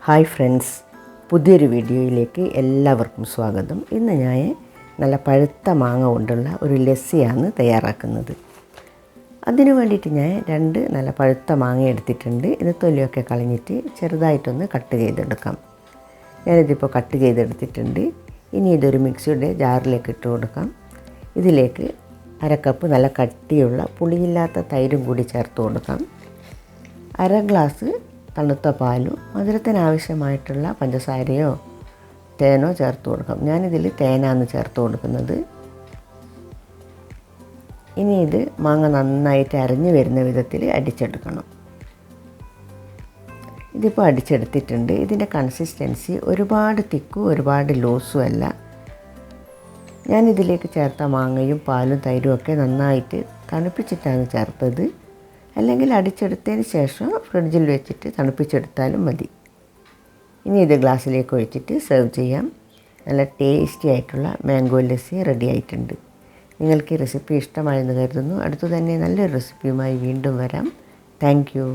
Hi friends, പുതിയൊരു വീഡിയോയിലേക്ക് എല്ലാവർക്കും സ്വാഗതം. ഇന്ന് ഞാൻ നല്ല പഴുത്ത മാങ്ങ കൊണ്ടുള്ള ഒരു ലസ്സിയാണ് തയ്യാറാക്കുന്നത്. അതിനു വേണ്ടിയിട്ട് ഞാൻ 2 നല്ല പഴുത്ത മാങ്ങ എടുത്തിട്ടുണ്ട്. ഇത് തൊലിയൊക്കെ കളഞ്ഞിട്ട് ചെറുതായിട്ടൊന്ന് കട്ട് ചെയ്തെടുക്കാം. ഞാനിതിപ്പോൾ കട്ട് ചെയ്തെടുത്തിട്ടുണ്ട്. ഇനി ഇതൊരു മിക്സിയുടെ ജാറിലേക്ക് ഇട്ട് കൊടുക്കാം. ഇതിലേക്ക് 1/2 കപ്പ് നല്ല കട്ടിയുള്ള പുളിയില്ലാത്ത തൈരും കൂടി ചേർത്ത് കൊടുക്കാം. 1/2 ഗ്ലാസ് തണുത്ത പാലും മധുരത്തിനാവശ്യമായിട്ടുള്ള പഞ്ചസാരയോ തേനോ ചേർത്ത് കൊടുക്കാം. ഞാനിതിൽ തേനാണ് ചേർത്ത് കൊടുക്കുന്നത്. ഇനി ഇത് മാങ്ങ നന്നായിട്ട് അരഞ്ഞു വരുന്ന വിധത്തിൽ അടിച്ചെടുക്കണം. ഇതിപ്പോൾ അടിച്ചെടുത്തിട്ടുണ്ട്. ഇതിൻ്റെ കൺസിസ്റ്റൻസി ഒരുപാട് തിക്കും ഒരുപാട് ലൂസും അല്ല. ഞാനിതിലേക്ക് ചേർത്ത മാങ്ങയും പാലും തൈരും ഒക്കെ നന്നായിട്ട് തണുപ്പിച്ചിട്ടാണ് ചേർത്തത്. അല്ലെങ്കിൽ അടിച്ചെടുത്തതിന് ശേഷം ഫ്രിഡ്ജിൽ വെച്ചിട്ട് തണുപ്പിച്ചെടുത്താലും മതി. ഇനി ഇത് ഗ്ലാസ്സിലേക്ക് ഒഴിച്ചിട്ട് സെർവ് ചെയ്യാം. നല്ല ടേസ്റ്റി ആയിട്ടുള്ള മാംഗോ ലസ്സി റെഡി ആയിട്ടുണ്ട്. നിങ്ങൾക്ക് ഈ റെസിപ്പി ഇഷ്ടമായെന്ന് കരുതുന്നു. അടുത്തു തന്നെ നല്ലൊരു റെസിപ്പിയുമായി വീണ്ടും വരാം. Thank you.